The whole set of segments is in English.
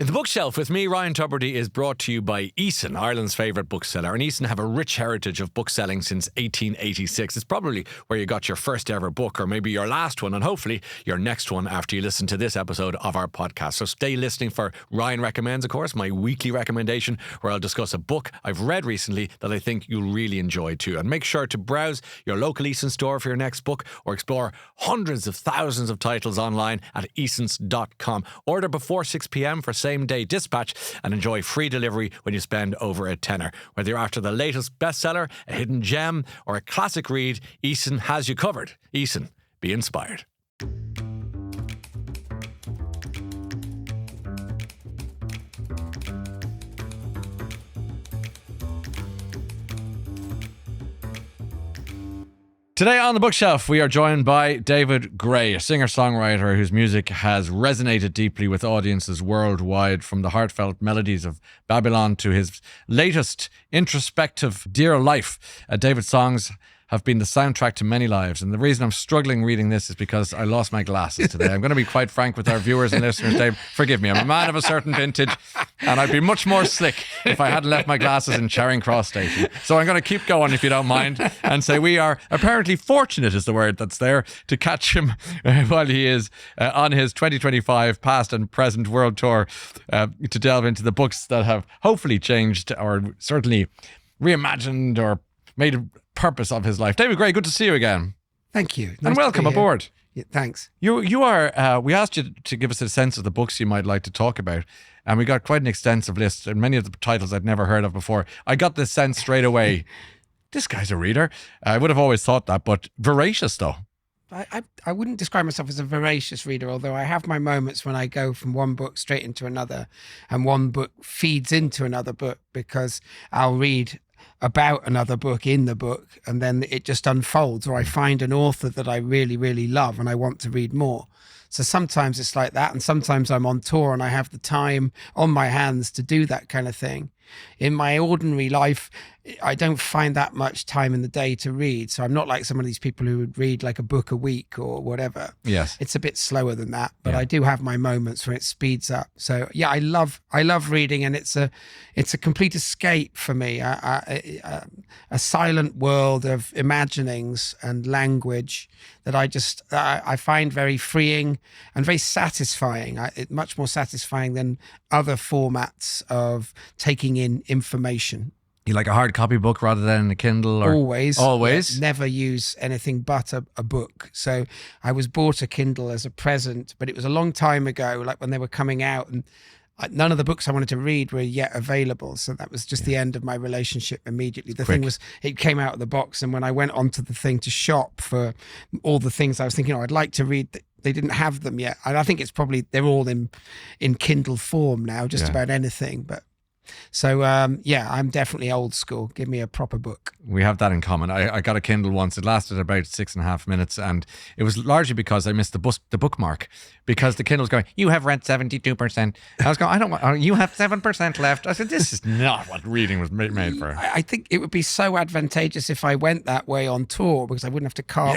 In the Bookshelf with me, Ryan Tubridy, is brought to you by Eason, Ireland's favourite bookseller. And Eason have a rich heritage of book selling since 1886. It's probably where you got your first ever book, or maybe your last one, and hopefully your next one after you listen to this episode of our podcast. So stay listening for Ryan Recommends, of course, my weekly recommendation, where I'll discuss a book I've read recently that I think you'll really enjoy too. And make sure to browse your local Eason store for your next book, or explore hundreds of thousands of titles online at easons.com. Order before 6 p.m. for same-day dispatch and enjoy free delivery when you spend over a tenner. Whether you're after the latest bestseller, a hidden gem, or a classic read, Eason has you covered. Eason, be inspired. Today on the Bookshelf, we are joined by David Gray, a singer-songwriter whose music has resonated deeply with audiences worldwide, from the heartfelt melodies of Babylon to his latest introspective Dear Life. David's songs have been the soundtrack to many lives, and the reason I'm struggling reading this is because I lost my glasses today. I'm going to be quite frank with our viewers and listeners, Dave. Forgive me, I'm a man of a certain vintage, and I'd be much more slick if I hadn't left my glasses in Charing Cross Station. So I'm going to keep going, if you don't mind, and say we are apparently fortunate, is the word that's there, to catch him while he is on his 2025 past and present world tour, to delve into the books that have hopefully changed, or certainly reimagined, or made a purpose of his life. David Gray, good to see you again. Thank you. And welcome aboard. Yeah, thanks. You are, we asked you to give us a sense of the books you might like to talk about, and we got quite an extensive list, and many of the titles I'd never heard of before. I got this sense straight away, this guy's a reader. I would have always thought that, but voracious though. I wouldn't describe myself as a voracious reader, although I have my moments when I go from one book straight into another, and one book feeds into another book, because I'll read about another book in the book, and then it just unfolds, or I find an author that I really, really love and I want to read more. So sometimes it's like that, and sometimes I'm on tour and I have the time on my hands to do that kind of thing. In my ordinary life, I don't find that much time in the day to read. So I'm not like some of these people who would read like a book a week or whatever. Yes. It's a bit slower than that, but I do have my moments where it speeds up. So yeah, I love reading, and it's a complete escape for me. A silent world of imaginings and language that I find very freeing and very satisfying. It's much more satisfying than other formats of taking in information. You like a hard copy book rather than a Kindle? Or Always. Yeah, never use anything but a book. So I was bought a Kindle as a present, but it was a long time ago, like when they were coming out, and none of the books I wanted to read were yet available. So that was just the end of my relationship immediately. The thing was, it came out of the box, and when I went onto the thing to shop for all the things I was thinking, I'd like to read, they didn't have them yet. And I think it's probably, they're all in Kindle form now, just about anything. But so, I'm definitely old school. Give me a proper book. We have that in common. I got a Kindle once. It lasted about 6.5 minutes, and it was largely because I missed the bookmark, because the Kindle was going, you have read 72%. I was going, I don't want, you have 7% left. I said, this is not what reading was made for. I think it would be so advantageous if I went that way on tour, because I wouldn't have to cart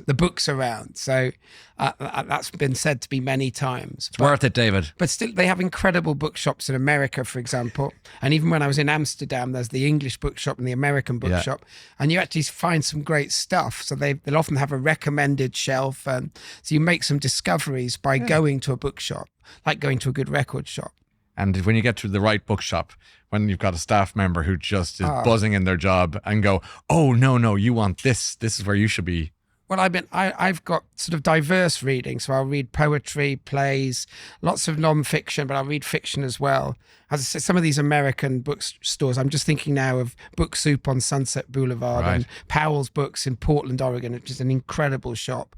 the books around. So that's been said to be many times. It's worth it, David. But still, they have incredible bookshops in America, for example. And even when I was in Amsterdam, there's the English bookshop and the American bookshop, and you actually find some great stuff. So they'll often have a recommended shelf, and so you make some discoveries by going to a bookshop, like going to a good record shop. And when you get to the right bookshop, when you've got a staff member who just is buzzing in their job and go, oh, no, you want this. This is where you should be. Well, I've got sort of diverse reading. So I'll read poetry, plays, lots of non-fiction, but I'll read fiction as well. As I said, some of these American bookstores, I'm just thinking now of Book Soup on Sunset Boulevard and Powell's Books in Portland, Oregon, which is an incredible shop.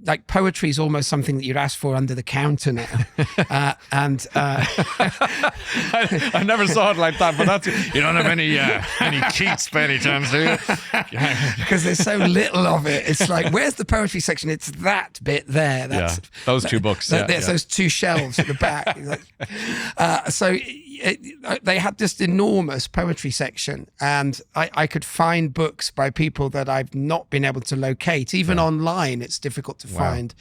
Like poetry is almost something that you'd ask for under the counter now. I never saw it like that, but that's, you don't have any Keats by any chance, do you? Because there's so little of it. It's like, where's the poetry section? It's that bit there. That's those two books. There's those two shelves at the back. they had this enormous poetry section, and I could find books by people that I've not been able to locate. Even online, it's difficult to find.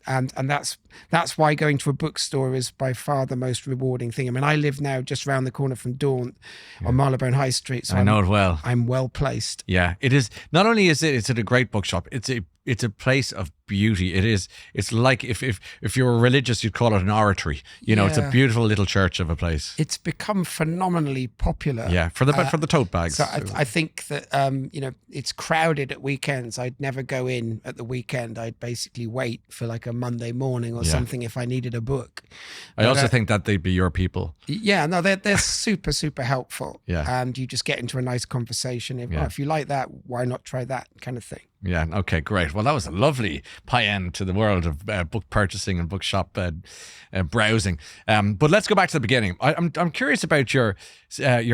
And that's why going to a bookstore is by far the most rewarding thing. I mean, I live now just around the corner from Daunt on Marylebone High Street, so I know it well. I'm well placed. Yeah, it is. Not only is it's a great bookshop, it's a place of beauty. It's like if you're religious, you'd call it an oratory. It's a beautiful little church of a place. It's become phenomenally popular. Yeah, for the tote bags. So I think that it's crowded at weekends. I'd never go in at the weekend. I'd basically wait for like a Monday morning or something if I needed a book. I also think that they'd be your people. Yeah, no, they're super, super helpful. Yeah. And you just get into a nice conversation. If you like that, why not try that kind of thing? Yeah. Okay. Great. Well, that was a lovely pie end to the world of book purchasing and bookshop browsing. But let's go back to the beginning. I'm curious about your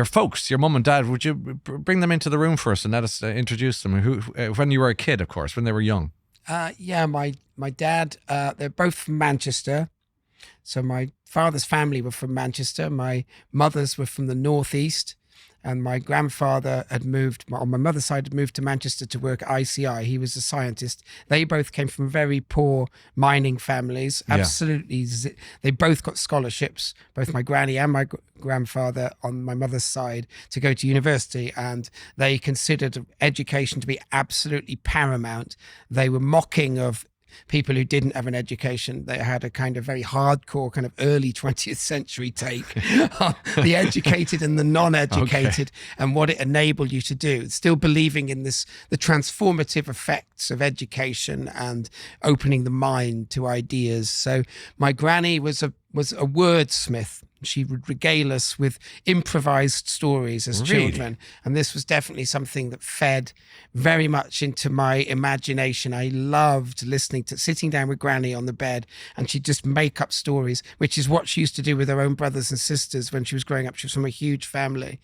folks, your mum and dad. Would you bring them into the room for us and let us introduce them? When you were a kid, of course, when they were young. My dad. They're both from Manchester. So my father's family were from Manchester. My mother's were from the northeast. And my grandfather on my mother's side, had moved to Manchester to work at ICI. He was a scientist. They both came from very poor mining families. Absolutely. They both got scholarships, both my granny and my grandfather on my mother's side, to go to university. And they considered education to be absolutely paramount. They were mocking of people who didn't have an education. They had a kind of very hardcore kind of early 20th century take on the educated and the non-educated and what it enabled you to do. Still believing in the transformative effects of education and opening the mind to ideas. So my granny was a wordsmith. She would regale us with improvised stories as children. And this was definitely something that fed very much into my imagination. I loved sitting down with Granny on the bed, and she'd just make up stories, which is what she used to do with her own brothers and sisters when she was growing up. She was from a huge family.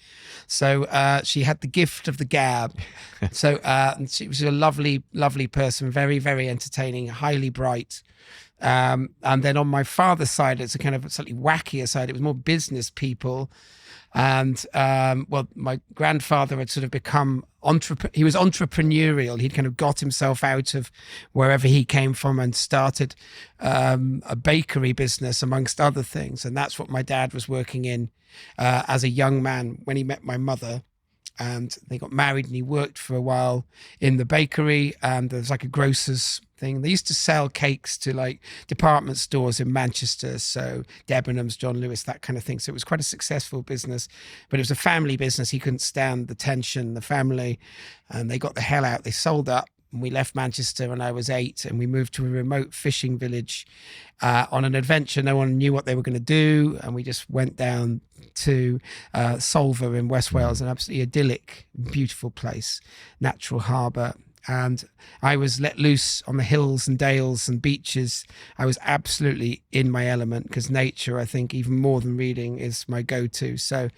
So she had the gift of the gab. So she was a lovely, lovely person, very, very entertaining, highly bright. And then on my father's side, it's a kind of slightly wackier side. It was more business people. And my grandfather had sort of become he was entrepreneurial. He'd kind of got himself out of wherever he came from and started a bakery business, amongst other things. And that's what my dad was working in as a young man when he met my mother. And they got married, and he worked for a while in the bakery. And there was like a grocer's thing. They used to sell cakes to like department stores in Manchester. So Debenhams, John Lewis, that kind of thing. So it was quite a successful business, but it was a family business. He couldn't stand the tension, the family, and they got the hell out. They sold up. And we left Manchester when I was 8, and we moved to a remote fishing village on an adventure. No one knew what they were going to do. And we just went down to Solva in West Wales, an absolutely idyllic, beautiful place, natural harbour. And I was let loose on the hills and dales and beaches. I was absolutely in my element, because nature, I think, even more than reading, is my go-to. So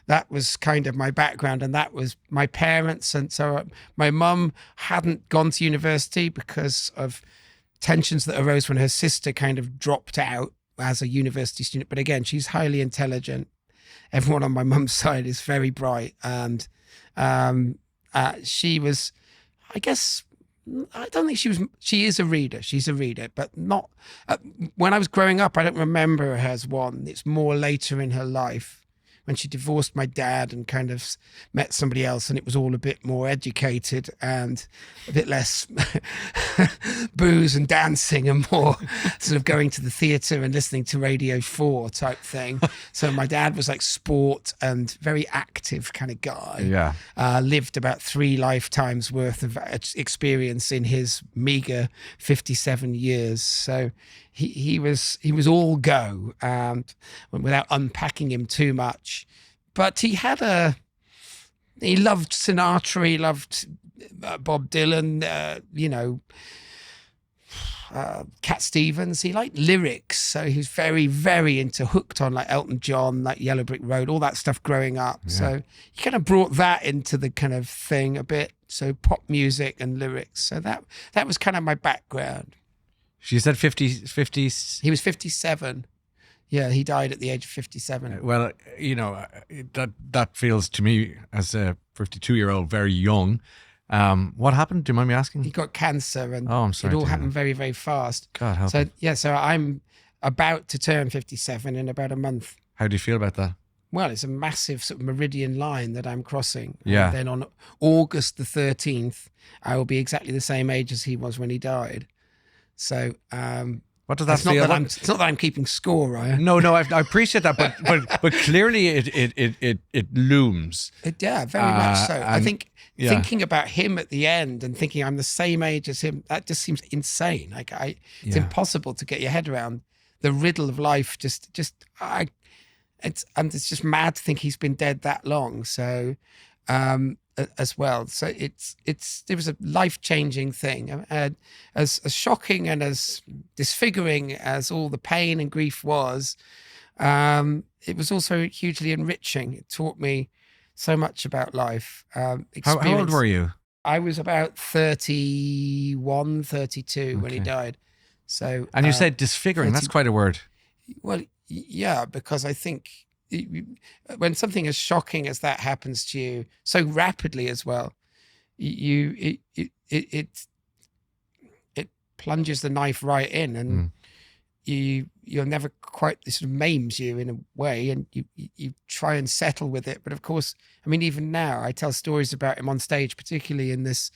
that was kind of my background, and that was my parents. And so my mum hadn't gone to university because of tensions that arose when her sister kind of dropped out as a university student. But again, she's highly intelligent. Everyone on my mum's side is very bright. And she was... I guess, I don't think she is a reader. She's a reader, but not, when I was growing up, I don't remember her as one. It's more later in her life, when she divorced my dad and kind of met somebody else, and it was all a bit more educated and a bit less booze and dancing and more sort of going to the theatre and listening to Radio 4 type thing. So my dad was like sport and very active kind of guy. Yeah. Lived about 3 lifetimes worth of experience in his meager 57 years. So he was all go, without unpacking him too much. But he loved Sinatra, he loved Bob Dylan, Cat Stevens. He liked lyrics, so he was very, very hooked on like Elton John, like Yellow Brick Road, all that stuff growing up. Yeah. So he kind of brought that into the kind of thing a bit. So pop music and lyrics. So that was kind of my background. She said 50. He was 57. Yeah, he died at the age of 57. Well, you know, that feels to me as a 52-year-old very young. What happened? Do you mind me asking? He got cancer, and Oh, I'm sorry it all to hear happened that. very, very fast. God help So me. yeah, so I'm about to turn 57 in about a month. How do you feel about that? Well, it's a massive sort of meridian line that I'm crossing. Yeah. And then on August the 13th, I will be exactly the same age as he was when he died. So What does that it's not feel? that it's not that I'm keeping score, Ryan. No, I appreciate that, but clearly it looms. Yeah, very much so. I and- think yeah. thinking about him at the end and thinking I'm the same age as him, that just seems insane. Like it's Yeah. impossible to get your head around the riddle of life. It's just mad to think he's been dead that long. So, as well. So it was a life-changing thing. As shocking and as disfiguring as all the pain and grief was, it was also hugely enriching. It taught me so much about life. How old were you? I was about 31, 32 when he Okay. died. So, And you said disfiguring. That's quite a word. well, yeah, because I think when something as shocking as that happens to you so rapidly as well, it plunges the knife right in, and you're never quite, it sort of maims you in a way, and you try and settle with it. But of course, I mean, even now I tell stories about him on stage, particularly in this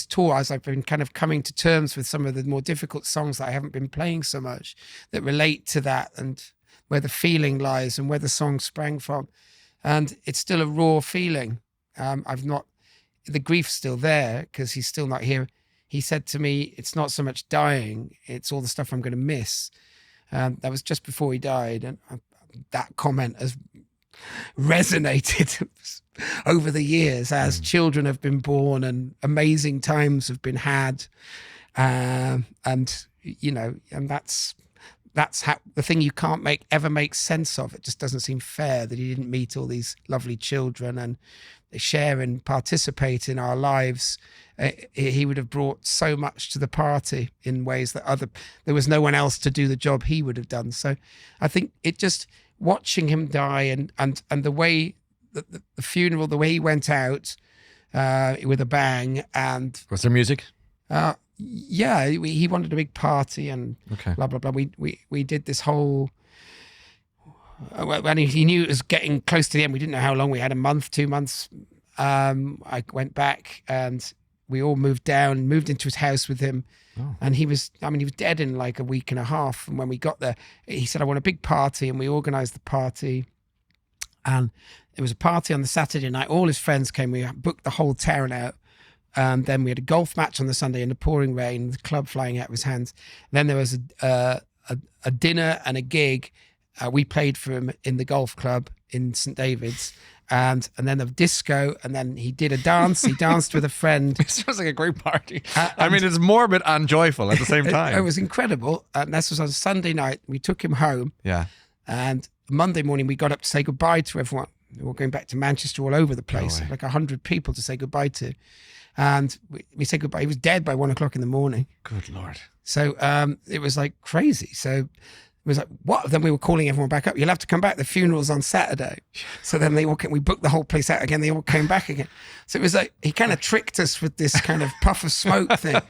tour, as I've been kind of coming to terms with some of the more difficult songs that I haven't been playing so much, that relate to that, and where the feeling lies and where the song sprang from. And it's still a raw feeling. The grief's still there because he's still not here. He said to me, it's not so much dying, it's all the stuff I'm going to miss. That was just before he died. And that comment has resonated over the years as children have been born and amazing times have been had. And that's how the thing you can't ever make sense of. It just doesn't seem fair that he didn't meet all these lovely children and they share and participate in our lives. He would have brought so much to the party in ways that there was no one else to do the job he would have done. So I think it just watching him die and the way the funeral, the way he went out with a bang, and Was there music? yeah, he wanted a big party and Okay. blah blah blah. We did this whole. When he knew it was getting close to the end, we didn't know how long. We had a month, 2 months. I went back and we all moved into his house with him. Oh. And he was dead in like a week and a half. And when we got there, he said, I want a big party. And we organized the party. And it was a party on the Saturday night. All his friends came. We booked the whole town out. And then we had a golf match on the Sunday in the pouring rain, the club flying out of his hands. And then there was a dinner and a gig. We played for him in the golf club in St. David's, and then a disco, and then he did a dance. He danced with a friend. It sounds like a great party. I mean, it's morbid and joyful at the same time. It was incredible. And this was on Sunday night. We took him home, Yeah. and Monday morning we got up to say goodbye to everyone. We were going back to Manchester all over the place, way. like 100 people to say goodbye to. And we said goodbye. He was dead by 1 o'clock in the morning. Good Lord. So it was like crazy. So it was like, what? Then we were calling everyone back up. You'll have to come back. The funeral's on Saturday. So then they all came, we booked the whole place out again. They all came back again. So it was like, he kind of tricked us with this kind of puff of smoke thing.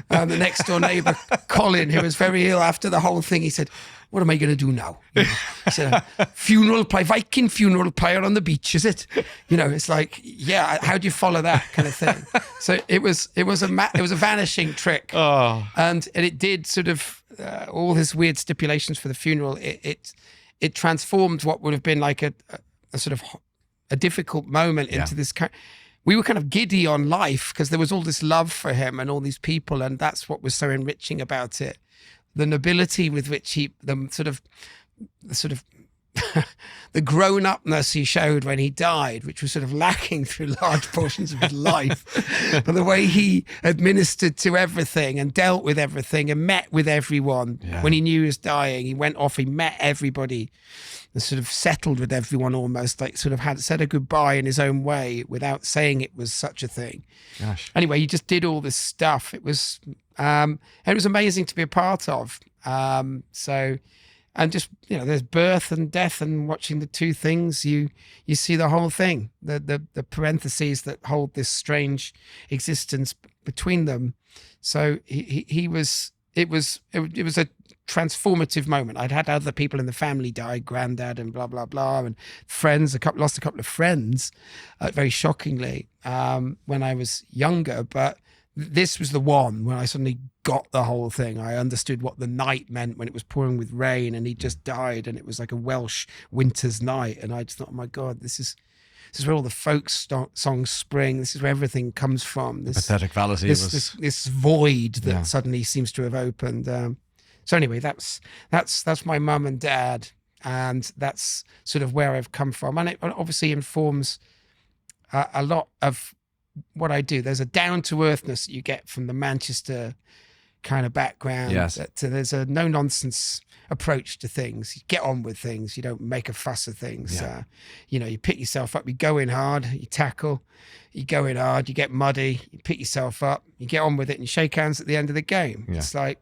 The next door neighbor, Colin, who was very ill after the whole thing, he said, what am I going to do now? You know, he said, funeral pie, Viking funeral pyre on the beach, is it? You know, it's like, yeah, how do you follow that kind of thing? So it was a vanishing trick. Oh. And it did sort of all his weird stipulations for the funeral. It transformed what would have been like a sort of a difficult moment into this kind. We were kind of giddy on life because there was all this love for him and all these people, and that's what was so enriching about it. The nobility with which the grown-upness he showed when he died, which was sort of lacking through large portions of his life, but the way he administered to everything and dealt with everything and met with everyone. Yeah. When he knew he was dying, he went off, he met everybody and sort of settled with everyone almost, like sort of had said a goodbye in his own way without saying it was such a thing. Gosh. Anyway, he just did all this stuff. It was amazing to be a part of. So and just, there's birth and death, and watching the two things, you see the whole thing, the parentheses that hold this strange existence between them. So it was a transformative moment. I'd had other people in the family die, granddad and blah blah blah, and friends. Lost a couple of friends, very shockingly, when I was younger. But this was the one when I suddenly got the whole thing. I understood what the night meant when it was pouring with rain, and he just died, and it was like a Welsh winter's night. And I just thought, oh my God, this is where all the folk songs spring. This is where everything comes from. This pathetic fallacy. This void that suddenly seems to have opened. So anyway, that's my mum and dad, and that's sort of where I've come from, and it obviously informs a lot of what I do. There's a down to earthness that you get from the Manchester kind of background. Yes. There's a no nonsense approach to things. You get on with things. You don't make a fuss of things. Yeah. You pick yourself up. You go in hard. You tackle. You go in hard. You get muddy. You pick yourself up. You get on with it, and you shake hands at the end of the game. Yeah. It's like,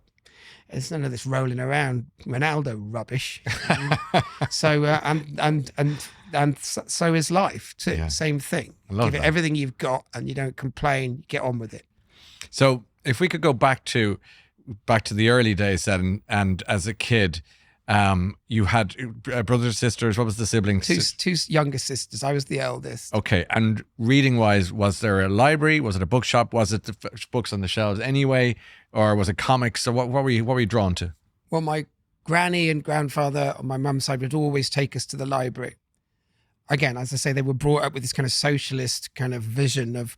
there's none of this rolling around Ronaldo rubbish. So and so is life too. Yeah. Same thing. Give it everything you've got, and you don't complain. You get on with it. So if we could go back to the early days then, and as a kid, you had brothers, sisters. What was the siblings? Two younger sisters. I was the eldest. Okay. And reading wise, was there a library? Was it a bookshop? Was it the books on the shelves anyway? Or was it comics? So what were you drawn to? Well, my granny and grandfather on my mum's side would always take us to the library. Again, as I say, they were brought up with this kind of socialist kind of vision of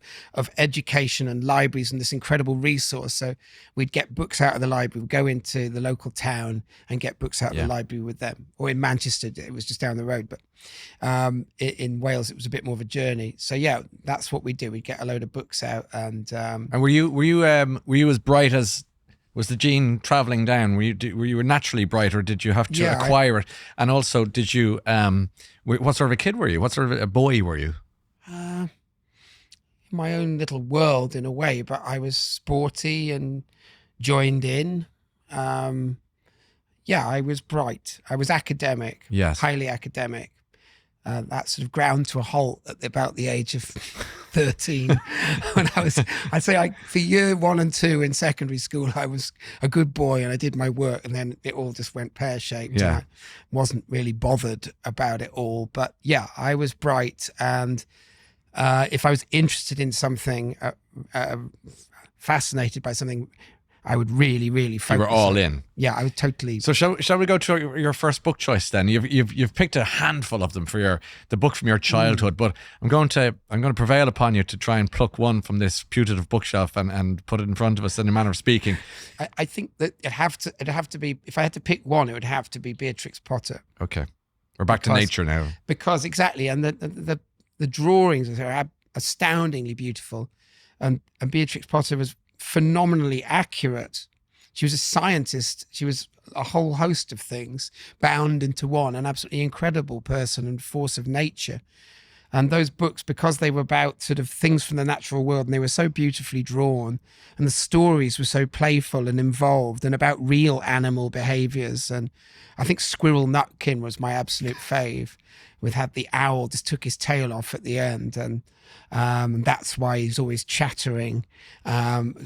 education and libraries and this incredible resource. So we'd get books out of the library, we'd go into the local town and get books out of the library with them. Or in Manchester, it was just down the road. But in Wales, it was a bit more of a journey. So yeah, that's what we do. We'd get a load of books out. And were you as bright as... Was the gene traveling down? Were you naturally bright, or did you have to acquire it? And also, did you? What sort of a kid were you? What sort of a boy were you? My own little world in a way, but I was sporty and joined in. I was bright. I was academic. Yes, highly academic. That sort of ground to a halt at about the age of 13. When for year 1 and 2 in secondary school, I was a good boy and I did my work, and then it all just went pear-shaped. Yeah. I wasn't really bothered about it all. But yeah, I was bright, and if I was interested in something, fascinated by something, I would really, really focus. You were all in. Yeah, I would totally. So shall we go to your first book choice then? You've picked a handful of them for the book from your childhood, but I'm going to prevail upon you to try and pluck one from this putative bookshelf and put it in front of us in a manner of speaking. I think that it'd have to be, if I had to pick one, it would have to be Beatrix Potter. Okay, we're back to nature now. Because exactly, and the drawings are astoundingly beautiful, and Beatrix Potter was phenomenally accurate. She was a scientist. She was a whole host of things bound into one, an absolutely incredible person and force of nature. And those books, because they were about sort of things from the natural world, and they were so beautifully drawn, and the stories were so playful and involved and about real animal behaviors. And I think Squirrel Nutkin was my absolute fave. Had the owl just took his tail off at the end, and that's why he's always chattering,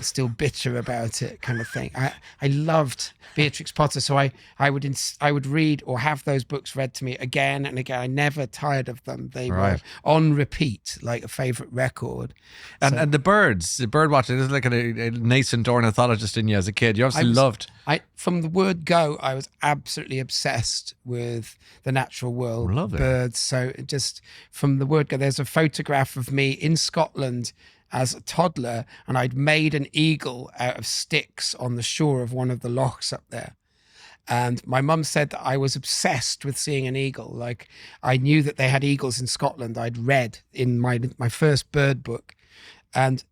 still bitter about it, kind of thing. I loved Beatrix Potter, so I would read or have those books read to me again and again. I never tired of them. They were on repeat, like a favorite record. And the bird watching, is like a nascent ornithologist in you as a kid. You obviously loved. From the word go, I was absolutely obsessed with the natural world, birds. So just from the word go, there's a photograph of me in Scotland as a toddler, and I'd made an eagle out of sticks on the shore of one of the lochs up there. And my mum said that I was obsessed with seeing an eagle. Like, I knew that they had eagles in Scotland. I'd read in my first bird book, and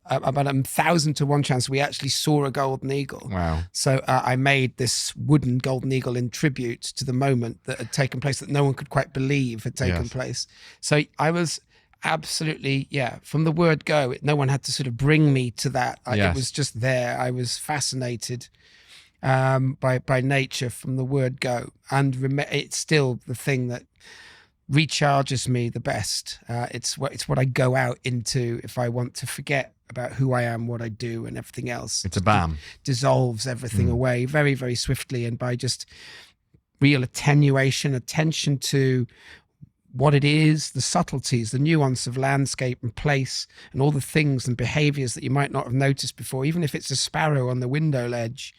about 1,000 to 1 chance we actually saw a golden eagle. Wow. So I made this wooden golden eagle in tribute to the moment that had taken place, that no one could quite believe had taken place. So I was absolutely, from the word go, no one had to sort of bring me to that. It was just there. I was fascinated by nature from the word go, and it's still the thing that recharges me the best. It's what I go out into if I want to forget about who I am, what I do, and everything else. It's a balm. Dissolves everything away very, very swiftly, and by just real attention to what it is, the subtleties, the nuance of landscape and place, and all the things and behaviors that you might not have noticed before, even if it's a sparrow on the window ledge.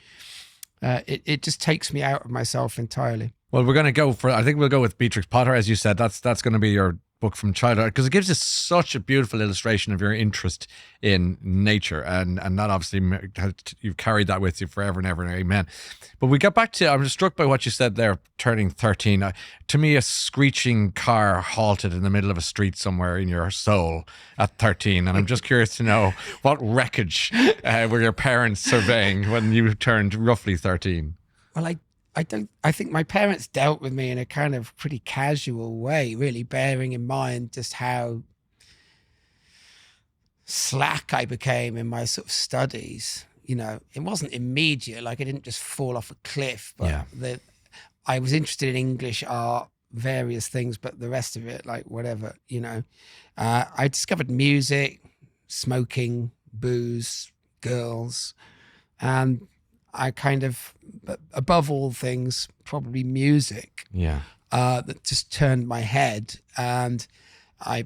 It just takes me out of myself entirely. Well, we're going to go for, I think we'll go with Beatrix Potter, as you said. That's going to be your book from childhood, because it gives us such a beautiful illustration of your interest in nature, and that obviously you've carried that with you forever and ever and amen. But we got back to, I'm just struck by what you said there, turning 13. To me, a screeching car halted in the middle of a street somewhere in your soul at 13, and I'm just curious to know what wreckage were your parents surveying when you turned roughly 13? Well, I think my parents dealt with me in a kind of pretty casual way, really, bearing in mind just how slack I became in my sort of studies. You know, it wasn't immediate, like I didn't just fall off a cliff, but I was interested in English, art, various things, but the rest of it, like whatever, you know. I discovered music, smoking, booze, girls, and I kind of, above all things, probably music. That just turned my head, and I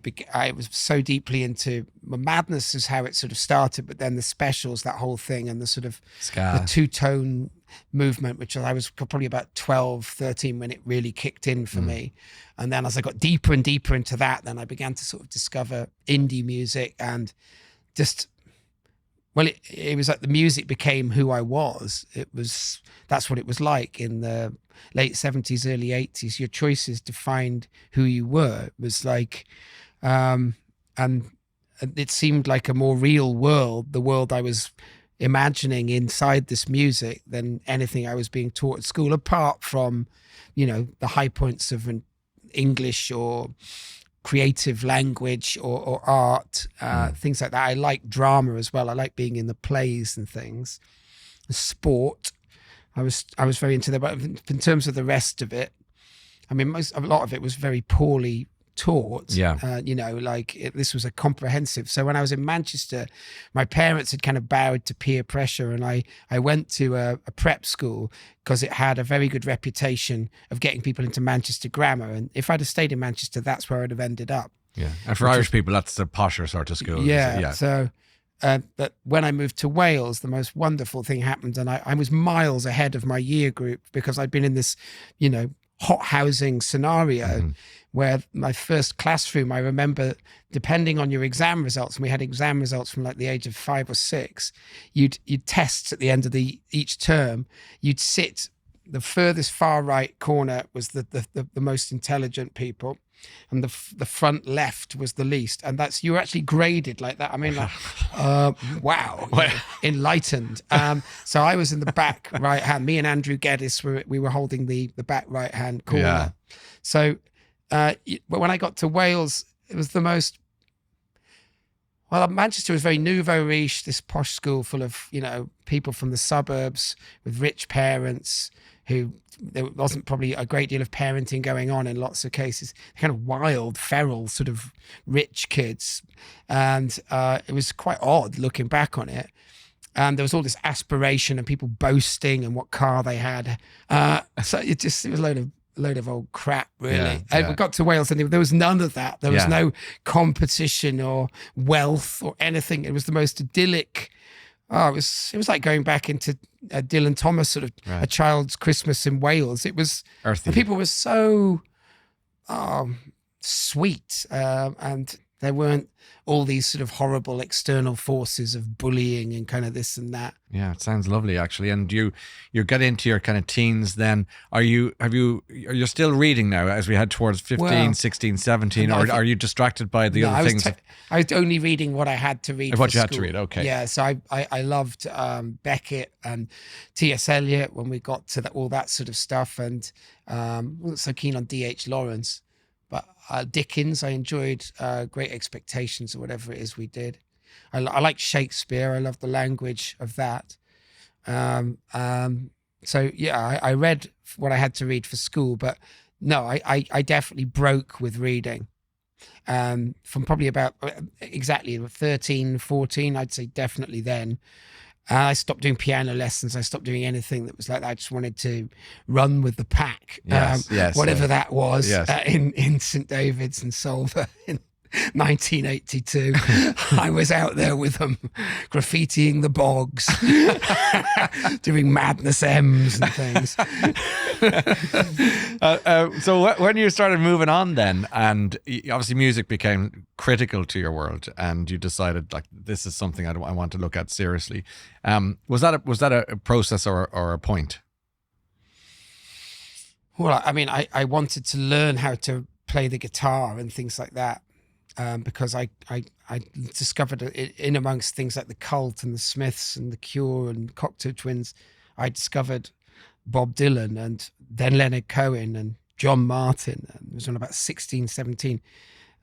was so deeply into Madness is how it sort of started, but then the specials, that whole thing, and the sort of the two-tone movement, which I was probably about 12, 13 when it really kicked in for me. And then as I got deeper and deeper into that, then I began to sort of discover indie music, and just, well, it was like the music became who I was. That's what it was like in the late 70s, early 80s. Your choices defined who you were. It was like, and it seemed like a more real world, the world I was imagining inside this music, than anything I was being taught at school, apart from, you know, the high points of an English or creative language or art, things like that. I like drama as well. I like being in the plays and things. Sport, I was very into that. But in terms of the rest of it, I mean, a lot of it was very poorly taught. You know, like this was a comprehensive. So when I was in Manchester, my parents had kind of bowed to peer pressure, and I went to a prep school because it had a very good reputation of getting people into Manchester grammar. And if I'd have stayed in Manchester, that's where I'd have ended up. And for Irish people, that's the posher sort of school. So but when I moved to Wales, the most wonderful thing happened, and I was miles ahead of my year group, because I'd been in this, you know, hot housing scenario where my first classroom, I remember, depending on your exam results, and we had exam results from like the age of 5 or 6, you'd test at the end of each term. You'd sit, the furthest far right corner was the most intelligent people, and the front left was the least, and that's, you were actually graded like that. I mean, like, wow, enlightened. So I was in the back right hand. Me and Andrew Geddes we were holding the back right hand corner. So but when I got to Wales, it was the most, well, Manchester was very nouveau riche, this posh school full of, you know, people from the suburbs with rich parents who, there wasn't probably a great deal of parenting going on in lots of cases, kind of wild, feral, sort of rich kids. And it was quite odd looking back on it. And there was all this aspiration and people boasting and what car they had. So it was a load of old crap, really. I got to Wales and there was none of that. There was no competition or wealth or anything. It was the most idyllic. It was like going back into Dylan Thomas, sort of A Child's Christmas in Wales. It was earthy. The people were so sweet, and there weren't all these sort of horrible external forces of bullying and kind of this and that. Yeah, it sounds lovely, actually. And you get into your kind of teens then. Are you still reading now as we head towards 15, 16, 17, or are you distracted by the other things? I was only reading what I had to read. What you had to read, okay. Yeah, so I loved Beckett and T.S. Eliot when we got to all that sort of stuff, and wasn't so keen on D.H. Lawrence. But Dickens, I enjoyed Great Expectations or whatever it is we did. I like Shakespeare. I love the language of that. So yeah, I read what I had to read for school, but no, I definitely broke with reading. From probably about exactly 13, 14, I'd say definitely then. I stopped doing piano lessons. I stopped doing anything that was like that. I just wanted to run with the pack, whatever that was, in St David's and Solva in 1982. I was out there with them, graffitiing the bogs, doing Madness M's and things. So when you started moving on then, and obviously music became critical to your world, and you decided like this is something I want to look at seriously. Was that a process or a point? Well, I mean, I wanted to learn how to play the guitar and things like that. Because I discovered in amongst things like the Cult and the Smiths and the Cure and Cocteau Twins, I discovered Bob Dylan and then Leonard Cohen and John Martin. And it was when about 16, 17.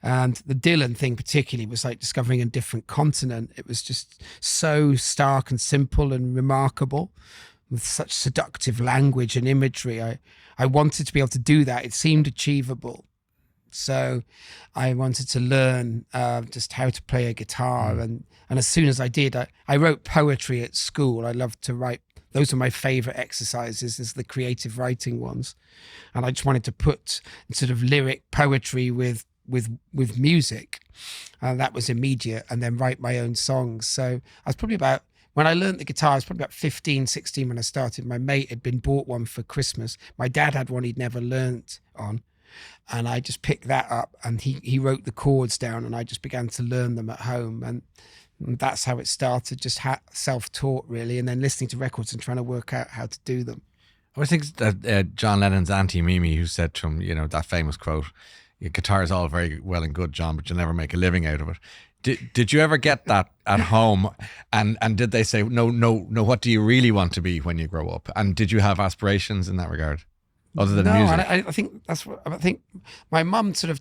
And the Dylan thing particularly was like discovering a different continent. It was just so stark and simple and remarkable with such seductive language and imagery. I wanted to be able to do that. It seemed achievable. So I wanted to learn just how to play a guitar. And as soon as I did, I wrote poetry at school. I loved to write. Those are my favorite exercises, is the creative writing ones. And I just wanted to put sort of lyric poetry with music. That was immediate. And then write my own songs. So I was probably about, when I learned the guitar, I was probably about 15, 16 when I started. My mate had been bought one for Christmas. My dad had one he'd never learnt on. And I just picked that up, and he wrote the chords down, and I just began to learn them at home. And that's how it started, just self-taught really, and then listening to records and trying to work out how to do them. I think that John Lennon's Auntie Mimi, who said to him, that famous quote, "Your guitar is all very well and good, John, but you'll never make a living out of it." Did you ever get that at home? And did they say, no, what do you really want to be when you grow up? And did you have aspirations in that regard? Other than music? No, I think that's what I think. My mum sort of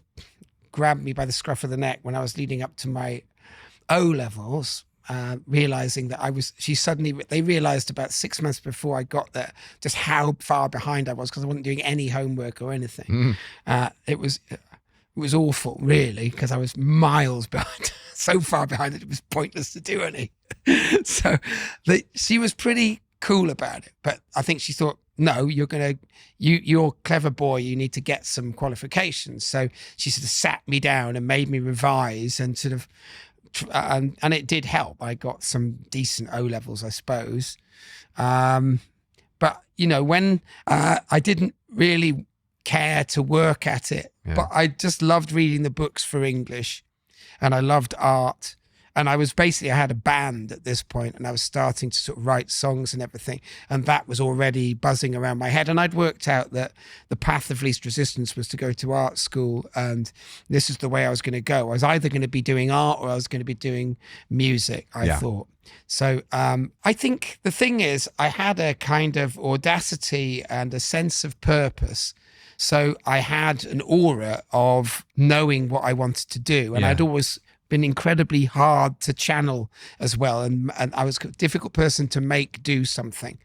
grabbed me by the scruff of the neck when I was leading up to my O levels, realizing that they realized about 6 months before I got there just how far behind I was, because I wasn't doing any homework or anything. It was awful, really, because I was miles behind, so far behind that it was pointless to do any. So she was pretty cool about it, but I think she thought, no, you're a clever boy, you need to get some qualifications. So she sort of sat me down and made me revise and sort of, and it did help. I got some decent O levels, I suppose. But, when I didn't really care to work at it, but I just loved reading the books for English, and I loved art. And I had a band at this point, and I was starting to sort of write songs and everything. And that was already buzzing around my head. And I'd worked out that the path of least resistance was to go to art school. And this is the way I was going to go. I was either going to be doing art or I was going to be doing music, I thought. So I think the thing is, I had a kind of audacity and a sense of purpose. So I had an aura of knowing what I wanted to do. And I'd always been incredibly hard to channel as well. And I was a difficult person to make do something.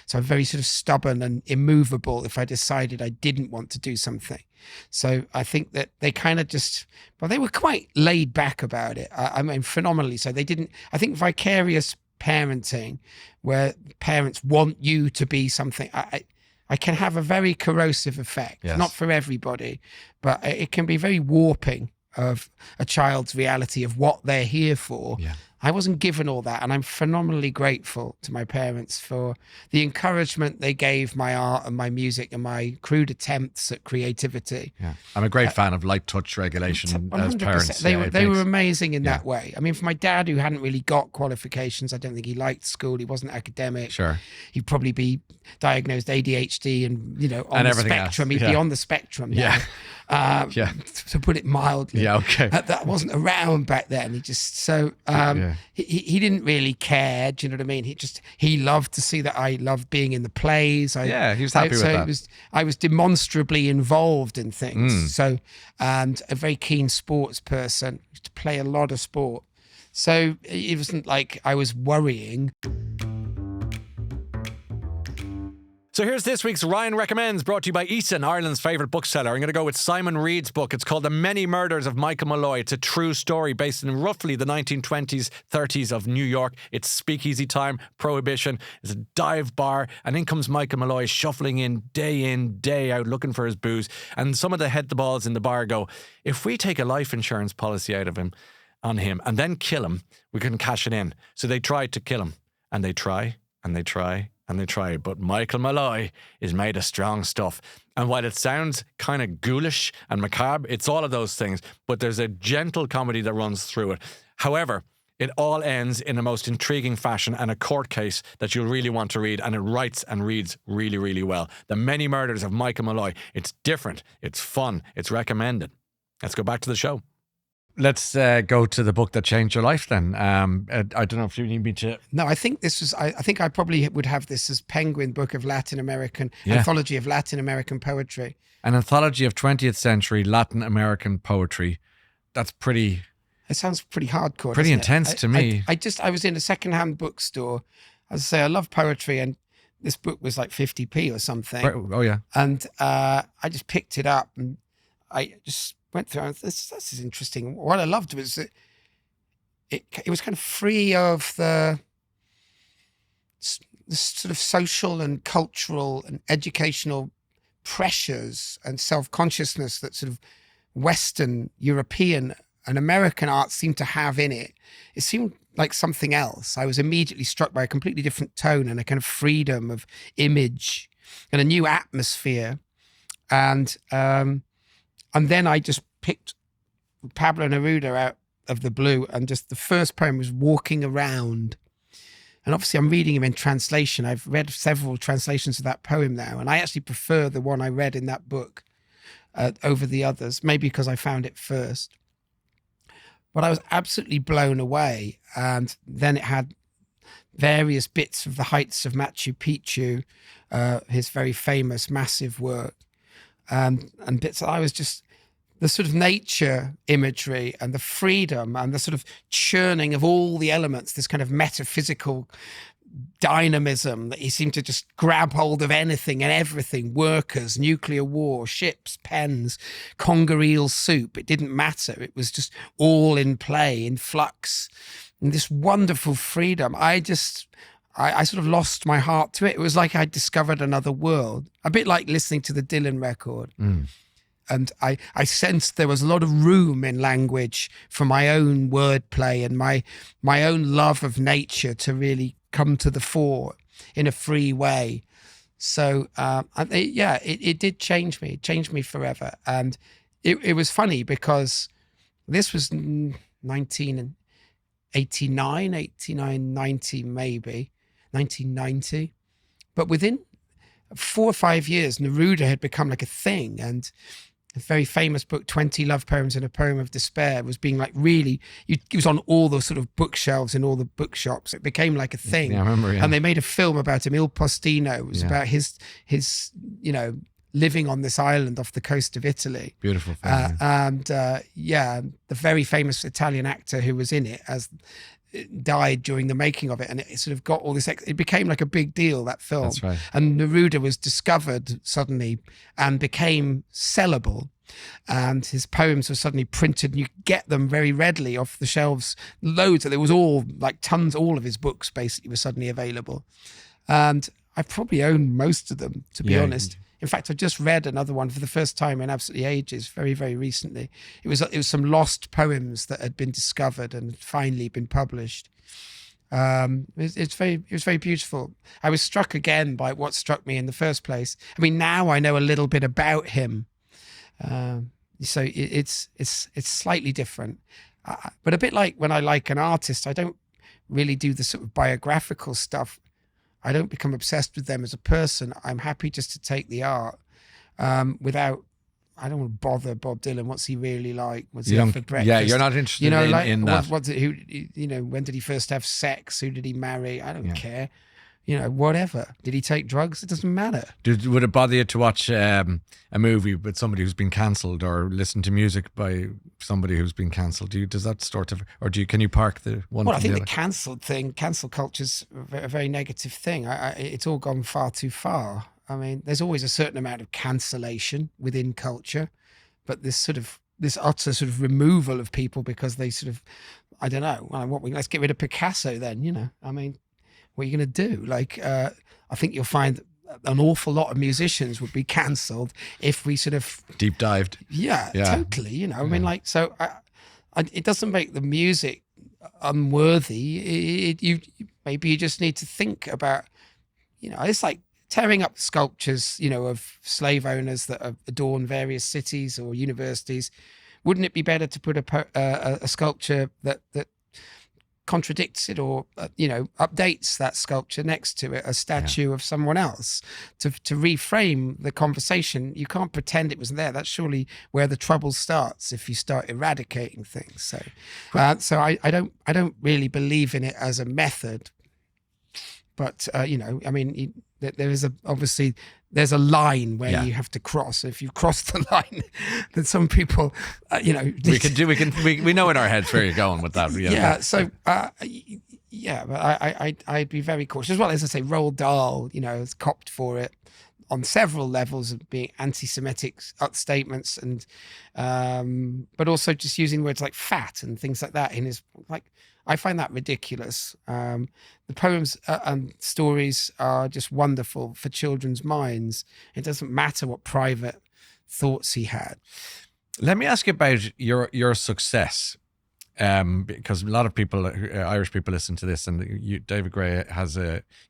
So I'm very sort of stubborn and immovable if I decided I didn't want to do something. So I think that they kind of they were quite laid back about it. I mean, phenomenally so. They didn't, I think vicarious parenting, where parents want you to be something, I can have a very corrosive effect. Yes. Not for everybody, but it can be very warping of a child's reality of what they're here for. I wasn't given all that, and I'm phenomenally grateful to my parents for the encouragement they gave my art and my music and my crude attempts at creativity. I'm a great fan of light touch regulation 100%. as parents. They were amazing in that way. I mean, for my dad, who hadn't really got qualifications, I don't think he liked school. He wasn't academic. Sure. He'd probably be diagnosed ADHD and, on the spectrum. He'd be on the spectrum now. To put it mildly. That wasn't around back then. He just, he didn't really care. Do you know what I mean? He loved to see that I loved being in the plays. He was happy with that. I was demonstrably involved in things. So, and a very keen sports person, used to play a lot of sport. So it wasn't like I was worrying. So here's this week's Ryan Recommends, brought to you by Eason, Ireland's favourite bookseller. I'm going to go with Simon Reed's book. It's called The Many Murders of Michael Malloy. It's a true story based in roughly the 1920s, 30s of New York. It's speakeasy time, prohibition, it's a dive bar, and in comes Michael Malloy shuffling in, day out, looking for his booze. And some of the head the balls in the bar go, if we take a life insurance policy out of him, on him, and then kill him, we can cash it in. So they tried to kill him, and they try, and they try, and they try, but Michael Malloy is made of strong stuff. And while it sounds kind of ghoulish and macabre, it's all of those things, but there's a gentle comedy that runs through it. However, it all ends in a most intriguing fashion and a court case that you'll really want to read, and it writes and reads really, really well. The Many Murders of Michael Malloy. It's different, it's fun, it's recommended. Let's go back to the show. Let's go to the book that changed your life then. I don't know if you need me to... No, I think this was... I think I probably would have this as Penguin Book of Latin American... Anthology of Latin American Poetry. An anthology of 20th century Latin American poetry. That's pretty... It sounds pretty hardcore. Pretty intense to me. I was in a secondhand bookstore. As I say, I love poetry, and this book was like 50p or something. Oh, yeah. And I just picked it up, and I just... went through. This is interesting. What I loved was that it was kind of free of the sort of social and cultural and educational pressures and self-consciousness that sort of Western, European and American art seemed to have in it. It seemed like something else. I was immediately struck by a completely different tone and a kind of freedom of image and a new atmosphere. And then I just picked Pablo Neruda out of the blue, and just the first poem was Walking Around. And obviously I'm reading him in translation. I've read several translations of that poem now, and I actually prefer the one I read in that book over the others, maybe because I found it first. But I was absolutely blown away. And then it had various bits of the heights of Machu Picchu, his very famous, massive work. And bits I was just... the sort of nature imagery and the freedom and the sort of churning of all the elements, this kind of metaphysical dynamism that he seemed to just grab hold of anything and everything, workers, nuclear war, ships, pens, conger eel soup. It didn't matter. It was just all in play, in flux, and this wonderful freedom. I sort of lost my heart to it. It was like I'd discovered another world, a bit like listening to the Dylan record. And I sensed there was a lot of room in language for my own wordplay and my own love of nature to really come to the fore in a free way. So, it did change me. It changed me forever. And it was funny because this was 1989, 90 maybe, 1990. But within 4 or 5 years, Neruda had become like a thing. And a very famous book, 20 Love Poems and a Poem of Despair, was being like really, it was on all the sort of bookshelves in all the bookshops. It became like a thing. Yeah, I remember, yeah. And they made a film about him, Il Postino. It was about his living on this island off the coast of Italy. Beautiful film. The very famous Italian actor who was in it died during the making of it, and it sort of got all this, it became like a big deal, that film. That's right. And Neruda was discovered suddenly and became sellable, and his poems were suddenly printed, and you get them very readily off the shelves, loads. There was all like tons, all of his books basically were suddenly available, and I probably own most of them, to be honest. In fact, I just read another one for the first time in absolutely ages, very, very recently. It was some lost poems that had been discovered and had finally been published. It was very beautiful. I was struck again by what struck me in the first place. I mean, now I know a little bit about him, so it's slightly different. But a bit like when I like an artist, I don't really do the sort of biographical stuff. I don't become obsessed with them as a person. I'm happy just to take the art without, I don't want to bother Bob Dylan. What's he really like? What's he have for breakfast? Yeah, you're not interested in that. When did he first have sex? Who did he marry? I don't care. Whatever. Did he take drugs? It doesn't matter. Would it bother you to watch a movie with somebody who's been cancelled, or listen to music by somebody who's been cancelled? Does that sort of, or can you park the one? Well, I think the cancel culture is a very negative thing. It's all gone far too far. I mean, there's always a certain amount of cancellation within culture, but this utter sort of removal of people because they sort of, I don't know, let's get rid of Picasso then, you know. I mean, what are you going to do? Like, I think you'll find an awful lot of musicians would be cancelled if we sort of deep dived. Yeah, totally. You know, I mean, like, so it doesn't make the music unworthy. Maybe you just need to think about, you know, it's like tearing up sculptures, you know, of slave owners that adorn various cities or universities. Wouldn't it be better to put a sculpture that contradicts it, or you know, updates that sculpture next to it, a statue of someone else, to reframe the conversation? You can't pretend it was there. That's surely where the trouble starts, if you start eradicating things. So I don't really believe in it as a method, but you know, I mean, there is obviously there's a line where you have to cross. If you cross the line, then some people, you know, we know in our heads where you're going with that. Yeah. So, but I'd be very cautious. As well, as I say, Roald Dahl, you know, has copped for it on several levels of being anti-Semitic statements, and but also just using words like fat and things like that in his, like, I find that ridiculous. The poems and stories are just wonderful for children's minds. It doesn't matter what private thoughts he had. Let me ask you about your success, because a lot of people, Irish people, listen to this, and David Gray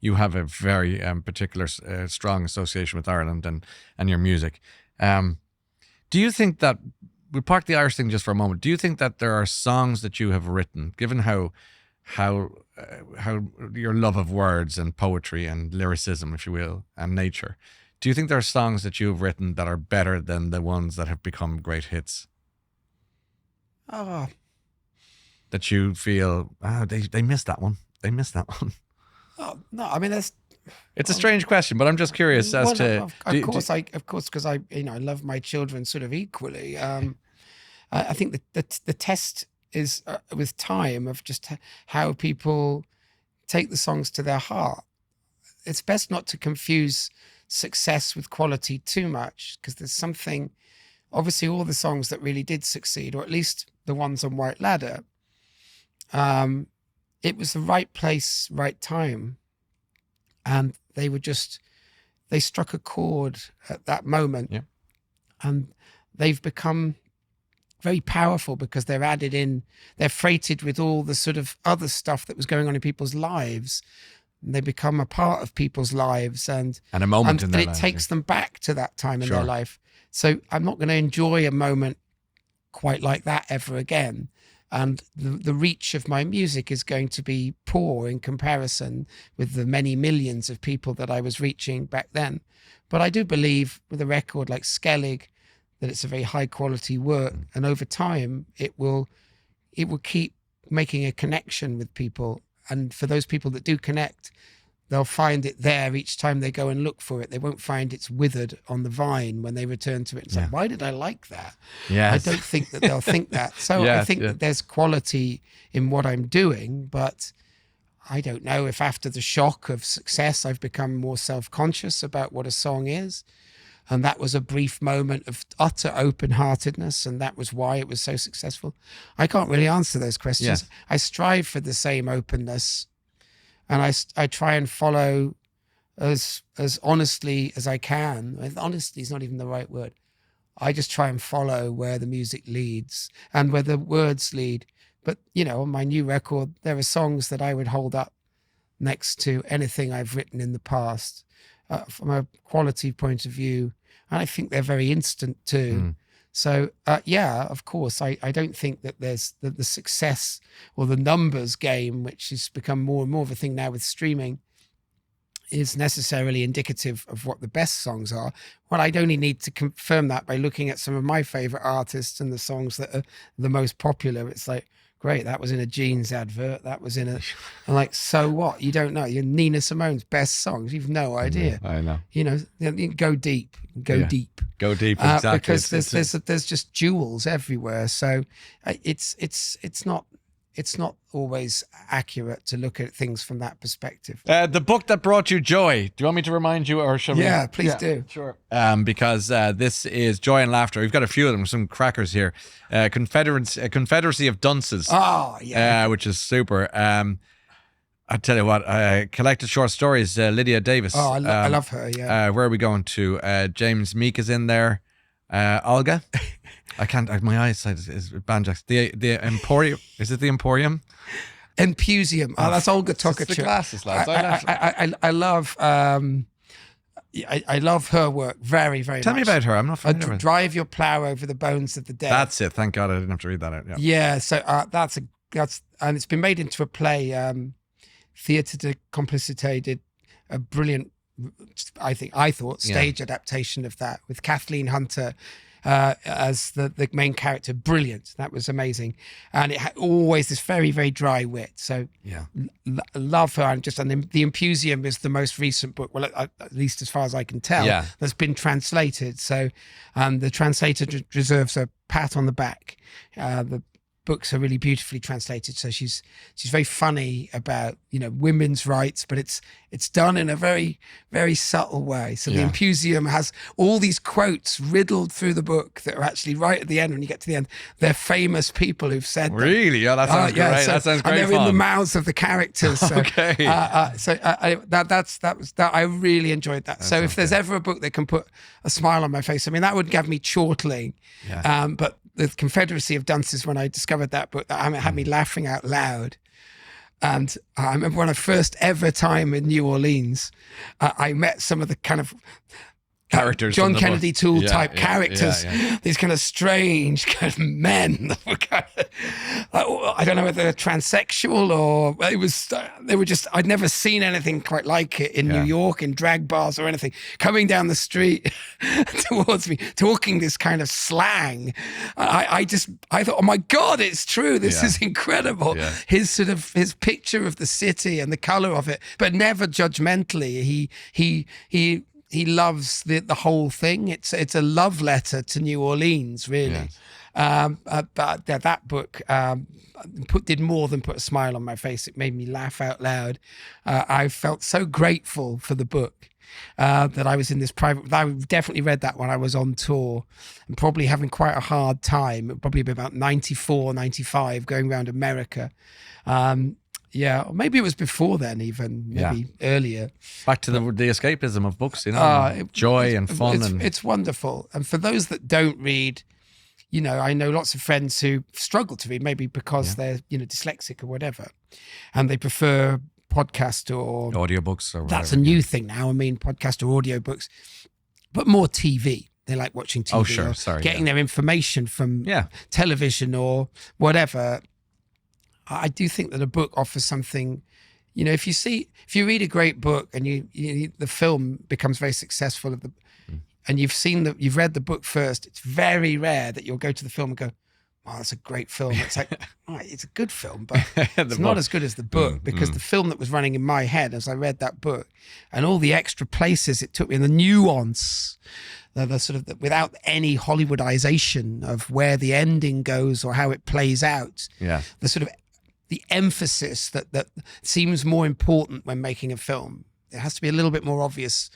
you have a very particular strong association with Ireland and your music. Do you think that, we'll park the Irish thing just for a moment, do you think that there are songs that you have written, given how your love of words and poetry and lyricism, if you will, and nature, do you think there are songs that you've written that are better than the ones that have become great hits? Oh. That you feel, they missed that one. They missed that one. Oh, no, I mean, it's a strange question, but I'm just curious as to. Of course, because I love my children sort of equally. I think that the test is with time of just how people take the songs to their heart. It's best not to confuse success with quality too much, because there's something. Obviously, all the songs that really did succeed, or at least the ones on White Ladder, it was the right place, right time. And they struck a chord at that moment. Yeah. And they've become very powerful because they're freighted with all the sort of other stuff that was going on in people's lives. And they become a part of people's lives, and a moment in their lives. And it takes them back to that time in their life. So I'm not going to enjoy a moment quite like that ever again. And the reach of my music is going to be poor in comparison with the many millions of people that I was reaching back then. But I do believe with a record like Skellig that it's a very high quality work, and over time it will keep making a connection with people. And for those people that do connect, they'll find it there each time they go and look for it. They won't find it's withered on the vine when they return to it. It's like, why did I like that? Yes. I don't think that they'll think that. So I think that there's quality in what I'm doing, but I don't know if after the shock of success, I've become more self-conscious about what a song is. And that was a brief moment of utter open-heartedness, and that was why it was so successful. I can't really answer those questions. Yes. I strive for the same openness, and I try and follow as honestly as I can. Honesty is not even the right word. I just try and follow where the music leads and where the words lead. But, you know, on my new record, there are songs that I would hold up next to anything I've written in the past from a quality point of view. And I think they're very instant too. So, of course, I don't think that there's the success or the numbers game, which has become more and more of a thing now with streaming, is necessarily indicative of what the best songs are. Well, I'd only need to confirm that by looking at some of my favorite artists and the songs that are the most popular. It's like, great, that was in a jeans advert. That was in I'm like, so what? You don't know. You're Nina Simone's best songs. You've no idea. I know. You know, go deep. Go deep. Go deep, exactly. Because there's just jewels everywhere. So it's not it's not always accurate to look at things from that perspective. The book that brought you joy. Do you want me to remind you, or shall we? Yeah, please do. Sure. Because this is Joy and Laughter. We've got a few of them, some crackers here. Confederacy of Dunces. Oh, yeah. Which is super. I tell you what, collected short stories. Lydia Davis. Oh, I love her. Yeah. Where are we going to? James Meek is in there. Olga. I can't. My eyesight is banjax. The Emporium. Is it the Emporium? Empusium. Oh, that's Olga Tokarczuk. It's the glasses, lads. I love. I love her work very, very much. Tell me about her. I'm not familiar with. Drive your plow over the bones of the dead. That's it. Thank God I didn't have to read that out. Yeah. Yeah. So that's and it's been made into a play. Theatre de Complicité did a brilliant, I thought, stage adaptation of that with Kathleen Hunter as the main character. Brilliant. That was amazing. And it had always this very, very dry wit. So love her. And the Empusium is the most recent book, well, at least as far as I can tell, that's been translated. So the translator deserves a pat on the back. The books are really beautifully translated. So she's very funny about, women's rights, but it's done in a very, very subtle way. So the Empusium has all these quotes riddled through the book that are actually right at the end. When you get to the end, they're famous people who've said them. Really? Yeah, that sounds great. So, that sounds great. And they're in the mouths of the characters. So, okay. I really enjoyed that. So if there's ever a book that can put a smile on my face, I mean, that would give me chortling. Yeah. But the Confederacy of Dunces, when I discovered that book, that had me laughing out loud. And I remember when I first ever time in New Orleans, I met some of the kind of characters, John Kennedy Toole type characters, these kind of strange kind of men that were kind of, I don't know whether they're transsexual or they were just, I'd never seen anything quite like it in New York, in drag bars or anything, coming down the street towards me, talking this kind of slang. I thought, oh my God, it's true. This is incredible. Yeah. His picture of the city and the color of it, but never judgmentally. He loves the whole thing. It's a love letter to New Orleans, really. Yes. But that book did more than put a smile on my face. It made me laugh out loud. I felt so grateful for the book that I was in this private. I definitely read that when I was on tour and probably having quite a hard time. It'd probably be about 94, 95, going around America. Yeah, or maybe it was before then, even maybe earlier. Back to the escapism of books, joy and fun. It's wonderful. And for those that don't read, I know lots of friends who struggle to read, maybe because they're dyslexic or whatever, and they prefer podcast or audiobooks or whatever. That's a new thing now. I mean, podcast or audiobooks, but more TV. They like watching TV. Oh, sure. Sorry. Getting their information from television or whatever. I do think that a book offers something, if you read a great book and the film becomes very successful and you've read the book first, it's very rare that you'll go to the film and go, wow, that's a great film. It's like, it's a good film, but it's not as good as the book because the film that was running in my head as I read that book and all the extra places it took me and the nuance, the sort of without any Hollywoodization of where the ending goes or how it plays out. Yeah. The sort of the emphasis that seems more important when making a film. It has to be a little bit more obvious.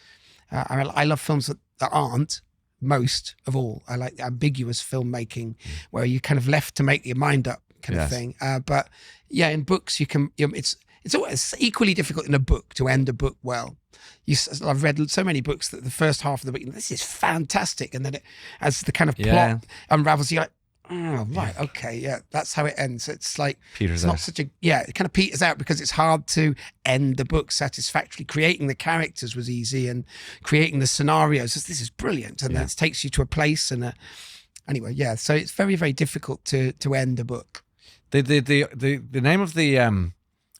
I love films that aren't, most of all. I like the ambiguous filmmaking where you're kind of left to make your mind up kind of thing. But in books, you can, it's always equally difficult in a book to end a book well. I've read so many books that the first half of the book, this is fantastic. And then as the kind of plot unravels, you're like, oh, right, okay, that's how it ends. It's like, peters it's not such a, it kind of peters out because it's hard to end the book satisfactorily. Creating the characters was easy and creating the scenarios, this is brilliant. And that takes you to a place and anyway, so it's very, very difficult to end a book. The name of the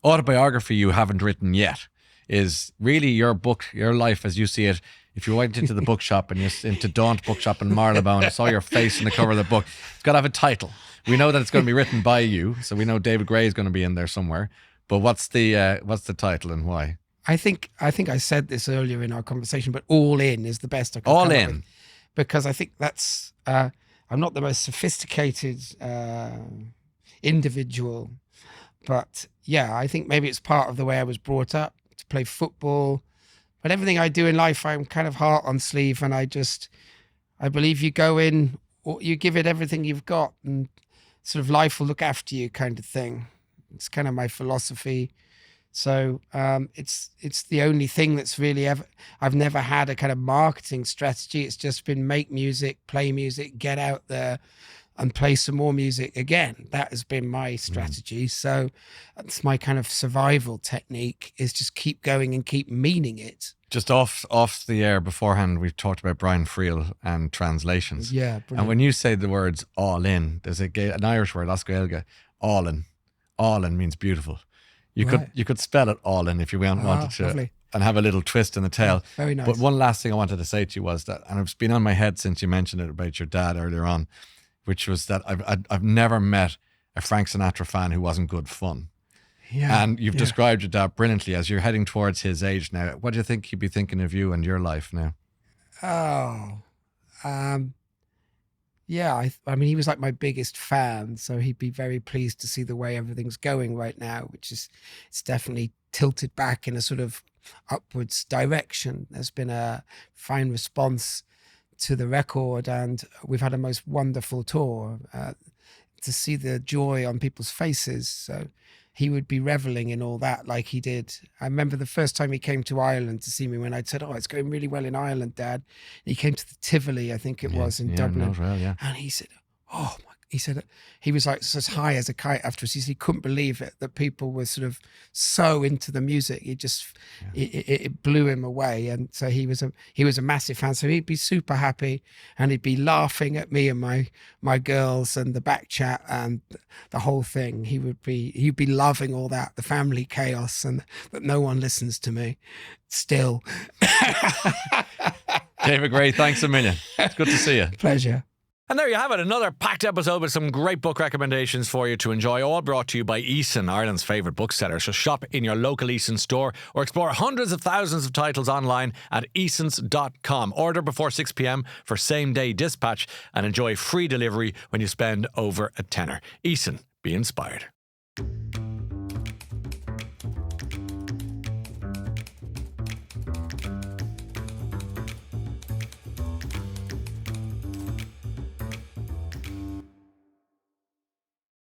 autobiography you haven't written yet is really your book, your life as you see it. If you went into the bookshop and you're into Daunt Bookshop in Marylebone and saw your face on the cover of the book, it's got to have a title. We know that it's going to be written by you, so we know David Gray is going to be in there somewhere. But what's the title and why? I think I said this earlier in our conversation, but All In is the best I can All come In. up with, because I think that's I'm not the most sophisticated individual But yeah, I think maybe it's part of the way I was brought up to play football. But everything I do in life, I'm kind of heart on sleeve, and I believe you go in, or you give it everything you've got, and sort of life will look after you, kind of thing. It's kind of my philosophy. So it's the only thing that's really ever. I've never had a kind of marketing strategy. It's just been make music, play music, get out there, and play some more music again. That has been my strategy. So that's my kind of survival technique, is just keep going and keep meaning it. Just off the air beforehand, we've talked about Brian Friel and translations. Yeah, brilliant. And when you say the words all in, there's an Irish word, as Gaeilge, all in. All in means beautiful. You could spell it all in if you wanted to. Lovely. And have a little twist in the tail. Yeah, very nice. But one last thing I wanted to say to you was that, and it's been on my head since you mentioned it about your dad earlier on, which was that I've never met a Frank Sinatra fan who wasn't good fun. Yeah. And you've described your dad brilliantly as you're heading towards his age now. What do you think he'd be thinking of you and your life now? Yeah, I mean, he was like my biggest fan, so he'd be very pleased to see the way everything's going right now, which is, it's definitely tilted back in a sort of upwards direction. There's been a fine response to the record, and we've had a most wonderful tour. To see the joy on people's faces, so he would be reveling in all that like he did. I remember the first time he came to Ireland to see me, when I'd said, "Oh, it's going really well in Ireland, Dad." He came to the Tivoli, I think it was, in Dublin. And he said, "Oh my," he said, he was like as high as a kite afterwards. He said he couldn't believe it, that people were sort of so into the music. He just, it blew him away. And so he was a massive fan. So he'd be super happy, and he'd be laughing at me and my girls and the back chat and the whole thing. He'd be loving all that, the family chaos, and that no one listens to me still. David Gray, thanks a million. It's good to see you. Pleasure. And there you have it, another packed episode with some great book recommendations for you to enjoy, all brought to you by Eason, Ireland's favourite bookseller. So shop in your local Eason store or explore hundreds of thousands of titles online at easons.com. Order before 6 p.m. for same-day dispatch and enjoy free delivery when you spend over a tenner. Eason, be inspired.